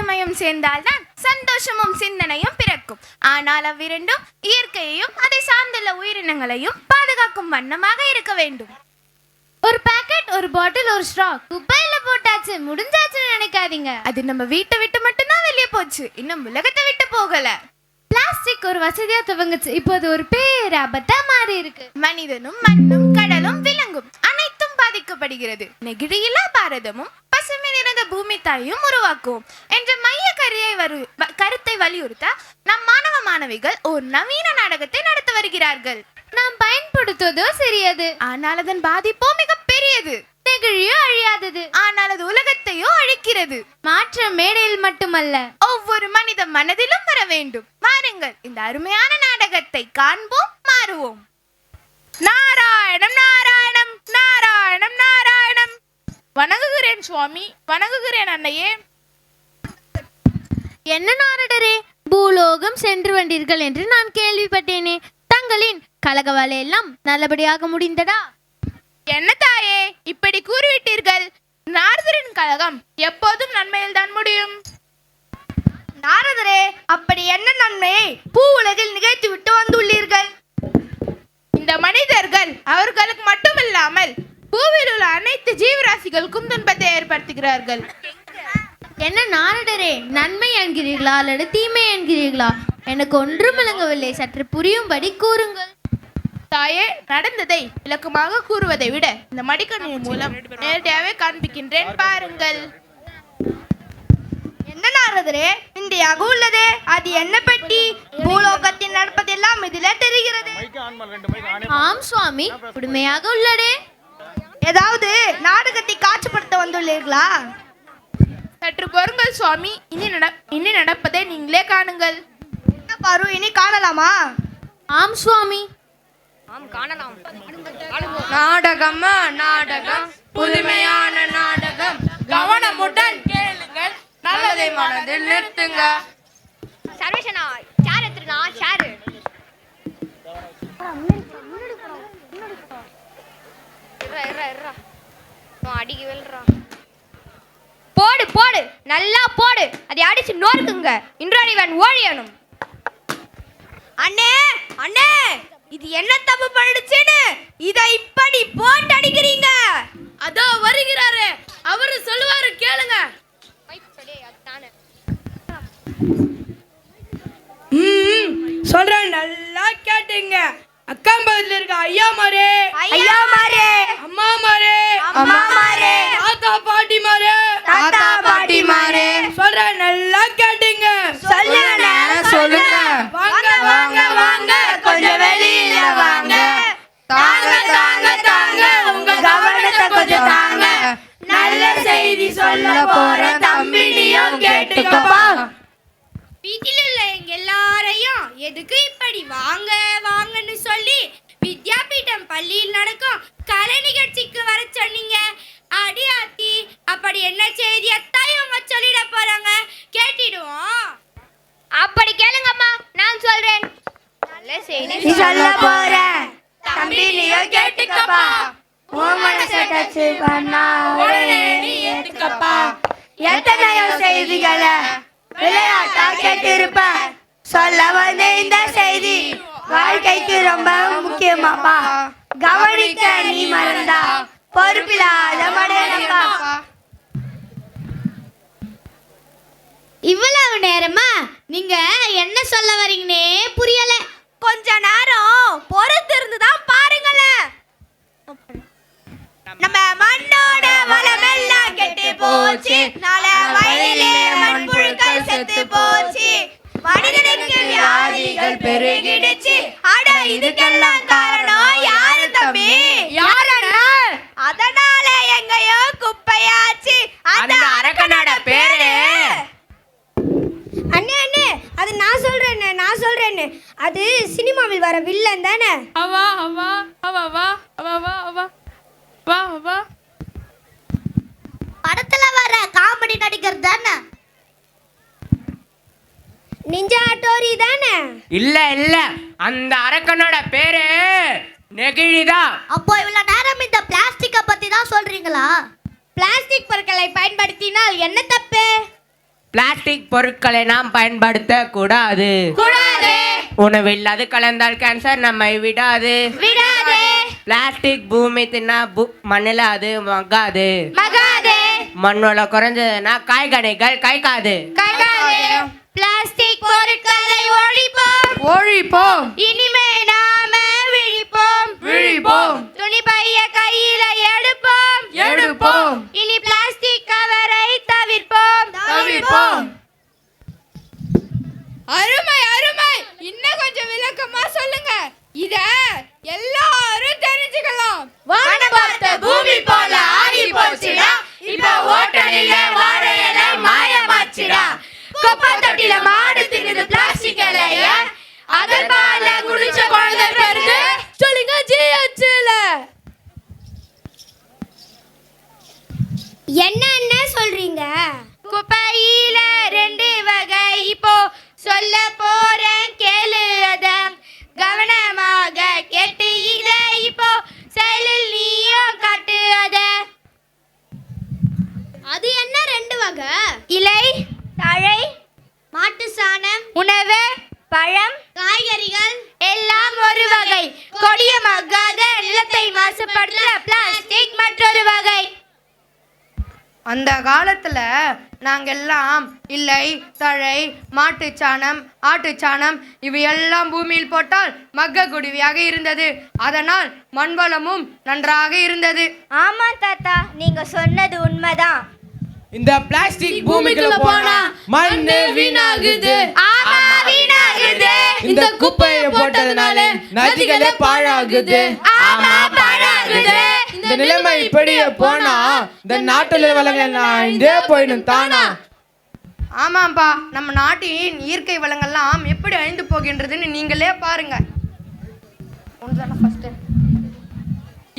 பொறுமையும் சேர்ந்தால்தான் சந்தோஷமும் சிந்தனையும் பிறக்கும். ஆனால் அவ்விரண்டும் இயற்கையையும் அதை சார்ந்துள்ள உயிரினங்களையும் பாதுகாக்கும் வண்ணமாக இருக்க வேண்டும். ஒரு பாக்கெட், ஒரு பாட்டில், ஒரு ஸ்ட்ரா குப்பையில போட்டாச்சு, முடிஞ்சாச்சுன்னு நினைக்காதீங்க. அது நம்ம வீட்டை விட்டு மட்டும்தான் வெளியே போச்சு, இன்னும் உலகத்தை விட்டு போகல. பிளாஸ்டிக் ஒரு வசதியா துவங்குச்சு, இப்போ அது ஒரு பேராபத்தா மாறி இருக்கு. மனிதனும் மண்ணும் கடலும் விலங்கும் அனைத்தும் பாதிக்கப்படுகிறது. நெகிழியில்லா பாரதமும் பசுமை நிறைந்த பூமி தாயும் உருவாக்குவோம் என்ற மைய கருத்தை வலியுறுத்த நம் மாணவ மாணவிகள் ஒரு நவீன நாடகத்தை நடத்த வருகிறார்கள். நாம் பயன்படுத்துவதோ சிறியது, ஆனால் அதன் பாதிப்போ மிக பெரியது. நெகிழியோ அழியாதது, ஆனால் அது உலகத்தையோ அழிக்கிறது. மாற்றம் மேடையில் மட்டுமல்ல, ஒவ்வொரு மனித மனதிலும் வர வேண்டும். வாருங்கள், இந்த அருமையான நாடகத்தை காண்போம், மாறுவோம். நாராயணம் நாராயணம் நாராயணம் நாராயணம். வணங்குகிறேன் சுவாமி, வணங்குகிறேன் அன்னையே. என்ன நாரடரே, பூலோகம் சென்று வந்தீர்கள் என்று நான் கேள்விப்பட்டேனே. தங்களின் கலக வேலையெல்லாம் நல்லபடியாக முடிந்ததா? என்ன தாயே, இப்படி கூறிவிட்டீர்கள்? நாரதரின் கழகம் எப்போதும் நன்மையில் தான் முடியும். நாரதரே, அப்படி என்ன நன்மையை பூ உலகில் நிகழ்த்தி விட்டு வந்துள்ளீர்கள்? இந்த மனிதர்கள் அவர்களுக்கு மட்டுமில்லாமல் பூவில் உள்ள அனைத்து ஜீவராசிகளுக்கும் துன்பத்தை ஏற்படுத்துகிறார்கள். என்ன நாரடரே, நன்மை என்கிறீர்களா அல்லது தீமை என்கிறீர்களா? எனக்கு ஒன்றும் விளங்கவில்லை, சற்று புரியும்படி கூறுங்கள். தாயே, நடந்ததை விளக்கமாக கூறுவதை விட இந்த மடிக்கணினி மூலம் நேரடியாகவே காண்பிக்கின்றேன், பாருங்கள். என்ன நாரதரே, இந்தியாக உள்ளது? அது என்ன பெட்டி? பூலோகத்தில் நடப்பதெல்லாம் இதிலே தெரிகிறது. ஆம் சுவாமி, புதுமையாக உள்ளதே. ஏதாவது நாடகத்தை காட்சிப்படுத்த வந்துள்ளீர்களா? சற்று பொறுங்கள் சுவாமி, இனி நடப்பதை நீங்களே காணுங்கள். பாரு, இனி காணலாமா? ஆம் சுவாமி, நாடகமா நாடகம், புதுமையான நாடகம், கவனமுடன் கேளுங்கள், நல்லதை மனதில் நிறுத்துங்க. சர்வேஷனா சேர் எடுத்துடா, சேர் அடிக்க வெல்றா. போடு போடு, நல்லா போடு, அதை அடிச்சு நோக்குங்க. இன்றறிவன் ஓழியனும். அண்ணே அண்ணே, இது என்ன தப்பு பண்ணிடுச்சுன்னு இதை இப்படி போட்டு அடிக்கிறீங்க? அதோ வருகிறாரு, அவரு சொல்லுவாரு, கேளுங்க. சொல்றேன், நல்லா கேட்டுங்க. அக்காம்பதுல இருக்க ஐயா மாரே, ஐயா மாரே, அம்மா மாரே, அம்மா மாரே, தாத்தா பாட்டி மாரே, தாத்தா பாட்டி மாரே, சொல்றேன், நல்லா கேட்டுங்க. சொல்லுங்க சொல்லுங்க. வாங்க வாங்க வாங்க, கொஞ்சம் வெளியில வாங்க. தாங்க தாங்க தாங்க, உங்க கவனத்தை கொஞ்சம் தாங்க. நல்ல செய்தி சொல்ல போற தம்பினியும் கேட்டுக்கப்பா. வீட்டில் உள்ள எங்க எல்லாரையும் எதுக்கு இப்படி வாங்க வாங்கன்னு சொல்லி வித்யாபீடம் பள்ளியில் நடக்கும் கலை நிகழ்ச்சிக்கு வர சொன்னீங்க? அடி ஆத்தி, அப்படி என்ன செய்தியத்தான் இவங்க சொல்லிட போறாங்க, கேட்டிடுவோம். அப்படி கேளுங்கம்மா, நான் சொல்றேன். நல்ல செய்தி சொல்ல போற தம்பி, நீயும் கேட்டுக்கப்பா. உன் மனசை டச் பண்ணா உடனே நீ ஏத்துக்கப்பா. எத்தனையோ செய்திகளை விளையாட்டா கேட்டிருப்ப, சொல்ல வந்த இந்த செய்தி வாழ்க்கைக்கு ரொம்ப முக்கியமாப்பா. கவனிக்க நீ மறந்தா பொறுப்பில்லாத மடையப்பா. இவ்வளவு நேரமா நீங்க என்ன சொல்ல வரீங்கன்னே புரியல. கொஞ்ச நேரம் பொறுத்திருந்து தான் பாருங்களேன். நம்ம மண்ணோட வளமெல்லாம் கெட்டு போச்சு, நாள வயலிலே மண்புழுக்கள் செத்து போச்சு, மனிதனுக்கு வியாதிகள் பெருகிடுச்சு. அட இதுக்கெல்லாம் காரணம் யாரு தம்பி? யாரண்ணா? அதனால எங்கயோ குப்பையாச்சு அந்த அரக்கனோட பேரு. அண்ணே அண்ணே, அது நான் சொல்றேன்னு அது சினிமாவில் வர வில்லன் தானே? அவா அவா அவா அவா அவா அவா வா வா. படத்துல வர காமெடி நடிகர் தானே? நிஞ்சா ஹட்டோரி தானே? இல்ல, அந்த அரக்கனோட பேரு நெகிழிதான். அப்போ இவ்வளவு நேரம் இந்த பிளாஸ்டிக்கை பத்தி தான் சொல்றீங்களா? பிளாஸ்டிக் பொருட்களை பயன்படுத்தினால் என்ன தப்பு? பிளாஸ்டிக் பொருட்களை நாம் பயன்படுத்த கூடாது. உணவில் அது கலந்தால் கேன்சர் நம்மை விடாது. பிளாஸ்டிக் பூமி தின்னா மண்ணில் அது மக்காது. மண்ணோட குறைஞ்சதுன்னா காய்கனிகள் காய்க்காது. பிளாஸ்டிக் பொருட்களை ஒழிப்போம். இனிமே நாம விழிப்போம். துணி பைய கையில எடுப்போம். இனி பிளாஸ்டிக் கவரை தவிர்ப்போம். அருமை அருமை. இன்னும் கொஞ்சம் விளக்கமா சொல்லுங்க. இத எல்லாரும் தெரிஞ்சுக்கலாம். வானம் பார்த்த பூமி போல ஆகி போச்சுடா. இப்ப ஓட்டலில வாழை இலை மாயமாச்சுடா. குப்பை தொட்டில மாடு தின்னுது பிளாஸ்டிக் இலைய. அதன் பால குடிச்ச குழந்தை பெருது. சொல்லுங்க ஜிஹெச்ல. என்ன சொல்றீங்க? குப்பையில 2 வகை இப்போ சொல்ல போறேன் கேளு அத கவனமாக கேட்டு இத இப்போ செயலில் நீயும் காட்டு அத. அது என்ன 2 வகை? இலை, தழை, மாட்டு சாணம், உணவு, பழம், காய்கறிகள் எல்லாம் ஒரு வகை. கொடிய மக்காத நிலத்தை மாசுபடுத்த பிளாஸ்டிக் மற்றொரு வகை. அந்த காலத்துல நாங்கெல்லாம் இலை, தழை, மாட்டுச்சாணம், ஆட்டுச்சாணம் இவையெல்லாம் பூமியில் போட்டால் மக்கக்கூடியவையாக இருந்தது. அதனால் மண்வளமும் நன்றாக இருந்தது. ஆமா தாத்தா, நீங்க சொன்னது உண்மைதான். இந்த பிளாஸ்டிக் பூமிக்குள்ள போனா மண்ணு வீணாகுது. ஆமா, வீணாகுது. இந்த குப்பையை போட்டதுனால நதிகளே பாழாகுது. ஆமா, பாழாகுது. இந்த நிலைமை இப்படியே போனா இந்த நாட்டுல வளங்கள் இதே போயிடும் தானா. ஆமாப்பா, நம்ம நாட்டின் இயற்கை வளங்கள்லாம் எப்படி அழிந்து போகின்றதுன்னு நீங்களே பாருங்க.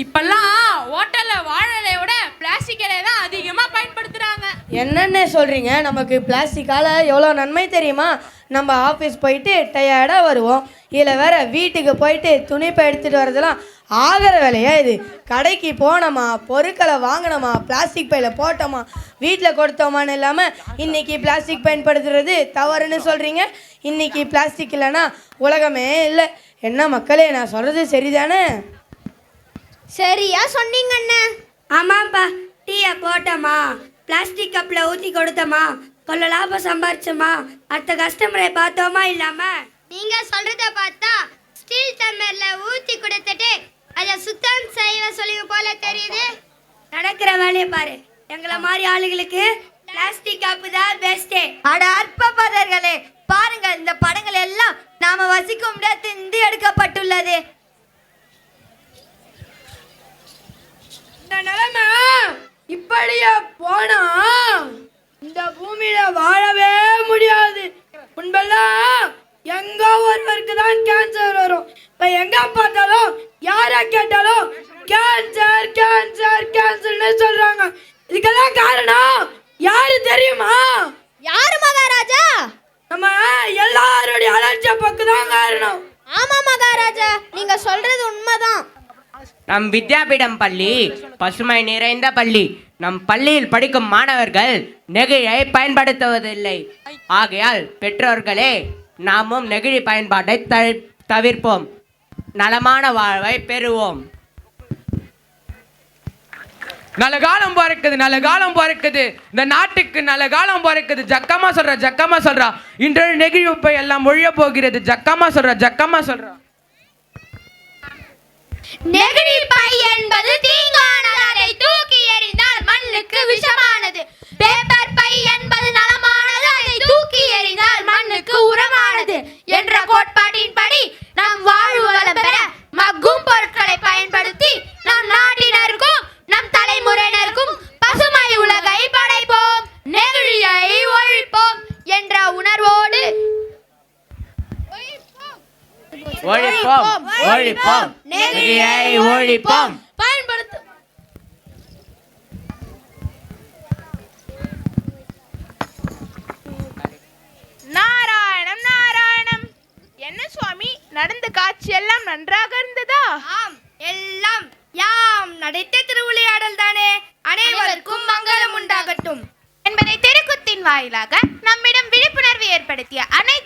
இப்பெல்லாம் ஹோட்டல்ல வாழலை விட பிளாஸ்டிக் இலையை தான் அதிகமா பயன்படுத்துறாங்க. என்னென்ன சொல்றீங்க? நமக்கு பிளாஸ்டிக்கால எவ்வளோ நன்மை தெரியுமா? நம்ம ஆஃபீஸ் போயிட்டு டயர்டாக வருவோம். இதில் வேற வீட்டுக்கு போயிட்டு துணிப்பை எடுத்துகிட்டு வரதெல்லாம் ஆகிற வேலையா இது? கடைக்கு போனோமா, பொருட்களை வாங்கினோமா, பிளாஸ்டிக் பையில் போட்டோமா, வீட்டில் கொடுத்தோமான்னு இல்லாமல் இன்னைக்கு பிளாஸ்டிக் பயன்படுத்துறது தவறுன்னு சொல்கிறீங்க. இன்னைக்கு பிளாஸ்டிக் இல்லைன்னா உலகமே இல்லை. என்ன மக்களே, நான் சொல்கிறது சரிதானே? சரியா சொன்னீங்க அண்ணா. ஆமாப்பா, டீயை போட்டோமா, பிளாஸ்டிக் கப்பில் ஊற்றி கொடுத்தோமா, கொஞ்சம் லாபம் சம்பாரிச்சோமா, அடுத்த கஸ்டமரை பார்த்தோமா இல்லாம நீங்க சொல்றத பார்த்தா ஸ்டீல் டம்ளர்ல ஊற்றி கொடுத்துட்டு அதை சுத்தம் செய்வ சொல்லி போல தெரியுது. நடக்கிற வேலையை பாரு. எங்களை மாதிரி ஆளுகளுக்கு பிளாஸ்டிக் கப்பு தான் பெஸ்ட். அட அற்பப்பதர்களே, பாருங்க, இந்த படங்கள் எல்லாம் நாம வசிக்கும் இடத்திலிருந்து எடுக்கப்பட்டுள்ளது. இந்த நிலைமை இப்படியே போனா இந்த பூமியில வாழவே முடியாது. முன்பெல்லாம் எங்க ஒருவருக்கு தான் கேன்சர் வரும். இப்ப எங்க பார்த்தாலும் யார கேட்டாலும் கேன்சர் கேன்சர் கேன்சர்னு சொல்றாங்க. இதுக்கெல்லாம் காரணம் யாரு தெரியுமா? யாரு மகாராஜா? நம்ம எல்லாருடைய அலட்சிய போக்கு தான் காரணம். ஆமா மகாராஜா, நீங்க சொல்றது உண்மைதான். நம் வித்யாபீடம் பள்ளி பசுமை நிறைந்த பள்ளி. நம் பள்ளியில் படிக்கும் மாணவர்கள் நெகிழியை பயன்படுத்துவதில்லை. ஆகையால் பெற்றோர்களே, நாமும் நெகிழி பயன்பாட்டை தவிர்ப்போம். நலமான வாழ்வை பெறுவோம். நல்ல காலம் பிறக்குது, நல்ல காலம் பிறக்குது. இந்த நாட்டுக்கு நல்ல காலம் பிறக்குது. ஜக்கமா சொல்றா. இன்று நெகிழி குப்பை எல்லாம் ஒழிய போகிறது. ஜக்கமா சொல்றா. நெகிழி பை என்பது தீங்கானது. அதை தூக்கி எறிந்தால் மண்ணுக்கு விஷமானது. பேப்பர் பை என்பது நலமானது. அதை தூக்கி எறிந்தால் மண்ணுக்கு உரமானது என்ற கோட்பாட்டின்படி நம் வாழ்வு வளம் பெற மக்கும் பொருட்களை பயன்படுத்தி நம் நாட்டினருக்கும் நம் தலைமுறையினருக்கும் பசுமை உலகை படைப்போம். நெகிழியை ஒழிப்போம் என்ற உணர்வோடு ஒழிப்போம் நெகிழியை ஒழிப்போம். பயன்படுத்தும். நாராயணம் நாராயணம். என்ன சுவாமி, நடந்த காட்சி எல்லாம் நன்றாக இருந்ததா? ஆம், எல்லாம் யாம் நடைத்த திருவிளையாடல் தானே. அனைவருக்கும் மங்களம் உண்டாகட்டும் என்பதை தெருக்குத்தி நிகழ்ச்சியின் வாயிலாக நம்மிடம் விழிப்புணர்வு ஏற்படுத்திய அனைத்து